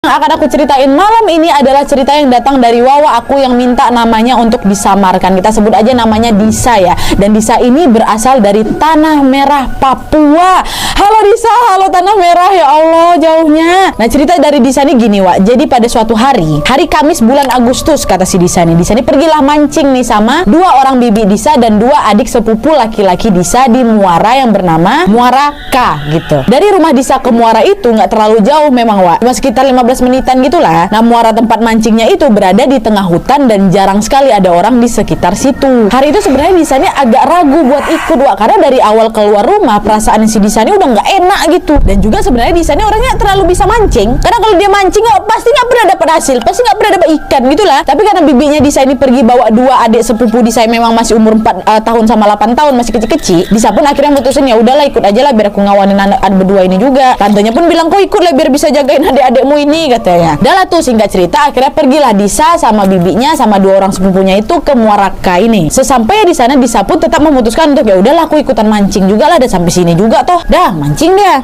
akan aku ceritain malam ini adalah cerita yang datang dari Wawa aku yang minta namanya untuk disamarkan. Kita sebut aja namanya Disa ya. Dan Disa ini berasal dari Tanah Merah, Papua. Halo Disa, halo Tanah Merah, ya Allah jauhnya. Nah cerita dari Disa ini gini Wak. Jadi pada suatu hari Kamis bulan Agustus kata si Disa nih. Disa ini pergilah mancing nih sama dua orang bibi Disa dan dua adik sepupu laki-laki Disa di muara yang bernama Muara K gitu. Dari rumah Disa ke muara itu nggak terlalu jauh memang Wak. Cuma sekitar 15 menitan gitulah. Nah muara tempat mancingnya itu berada di tengah hutan dan jarang sekali ada orang di sekitar situ. Hari itu sebenarnya Disa ini agak ragu buat ikut Wak, karena dari awal keluar rumah perasaan si Disa ini udah nggak enak gitu. Dan juga sebenarnya Disa ini orangnya terlalu bisa mancing. Karena kalau dia mancing pasti nggak pernah dapat hasil, pasti nggak pernah dapat ikan gitulah. Tapi karena bibinya Disa ini pergi bawa dua adik sepupu Disa yang memang masih umur 4 tahun sama 8 tahun, masih kecil-kecil, Disa pun akhirnya mutusin ya udahlah ikut aja lah biar aku ngawanin anak berdua ini juga. Tantenya pun bilang kok ikut lah biar bisa jagain adik-adikmu ini katanya. Dah lah tuh singkat cerita akhirnya pergilah Disa sama bibinya sama dua orang sepupunya itu ke Muara K ini. Sesampainya di sana Disa pun tetap memutuskan untuk ya udahlah aku ikutan mancing juga lah, dan sampai sini juga toh. Dah mancing dia.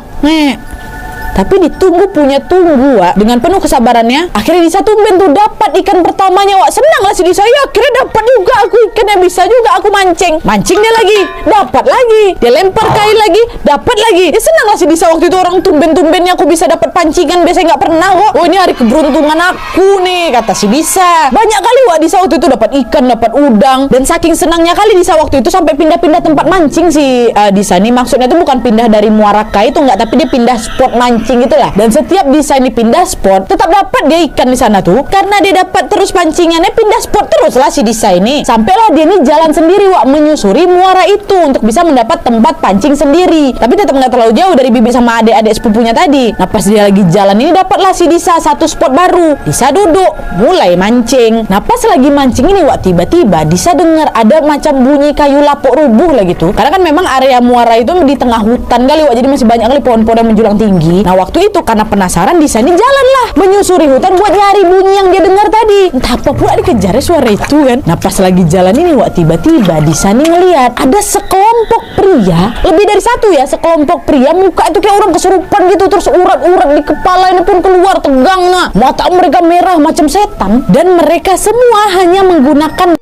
Tapi ditunggu punya tunggu Wak, dengan penuh kesabarannya. Akhirnya Disa tumben tuh dapat ikan pertamanya Wak. Senang lah si Disa, ya akhirnya dapat juga aku ikan yang bisa juga aku mancing. Mancing dia lagi, dapat lagi. Dia lempar kail lagi, dapat lagi. Ya senang lah si Disa waktu itu, orang tumben-tumbennya aku bisa dapat pancingan, biasanya nggak pernah kok. Oh ini hari keberuntungan aku nih kata si Disa. Banyak kali Wak Disa waktu itu dapat ikan, dapat udang. Dan saking senangnya kali Disa waktu itu sampai pindah-pindah tempat mancing si Disa nih. Maksudnya itu bukan pindah dari Muara K itu enggak, tapi dia pindah spot mancing itulah. Dan setiap Disa ini pindah spot tetap dapat dia ikan di sana tuh, karena dia dapat terus pancingannya, pindah spot terus lah si Disa ini. Sampailah dia ini jalan sendiri Wak menyusuri muara itu untuk bisa mendapat tempat pancing sendiri. Tapi tetap nggak terlalu jauh dari bibi sama adik-adik sepupunya tadi. Nah pas dia lagi jalan ini dapatlah si Disa satu spot baru. Disa duduk mulai mancing. Nah pas lagi mancing ini Wak, tiba-tiba Disa dengar ada macam bunyi kayu lapuk rubuh lah gitu. Karena kan memang area muara itu di tengah hutan kali Wak, jadi masih banyak kali pohon-pohon yang menjulang tinggi. Nah waktu itu karena penasaran Disa ini jalanlah menyusuri hutan buat nyari bunyi yang dia dengar tadi. Entah apa pula dikejar suara itu kan. Nah pas lagi jalan ini Wak, tiba-tiba Disa ini ngeliat ada sekelompok pria, lebih dari satu ya, sekelompok pria muka itu kayak orang kesurupan gitu, terus urat-urat di kepala ini pun keluar tegang. Nah mata mereka merah macam setan, dan mereka semua hanya menggunakan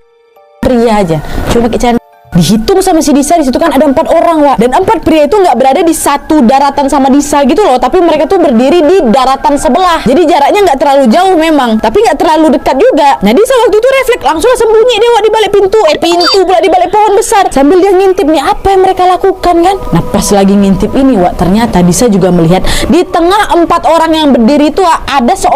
pria aja, cuma pakai celana. Dihitung sama si Disa di situ kan ada 4 orang Wak, dan 4 pria itu nggak berada di satu daratan sama Disa gitu loh, tapi mereka tuh berdiri di daratan sebelah. Jadi jaraknya nggak terlalu jauh memang, tapi nggak terlalu dekat juga. Nah Disa waktu itu refleks langsung sembunyi dia Wak di balik pintu, pintu pula di balik pohon besar, sambil dia ngintip nih apa yang mereka lakukan kan. Nah pas lagi ngintip ini Wak, ternyata Disa juga melihat di tengah 4 orang yang berdiri itu ada seorang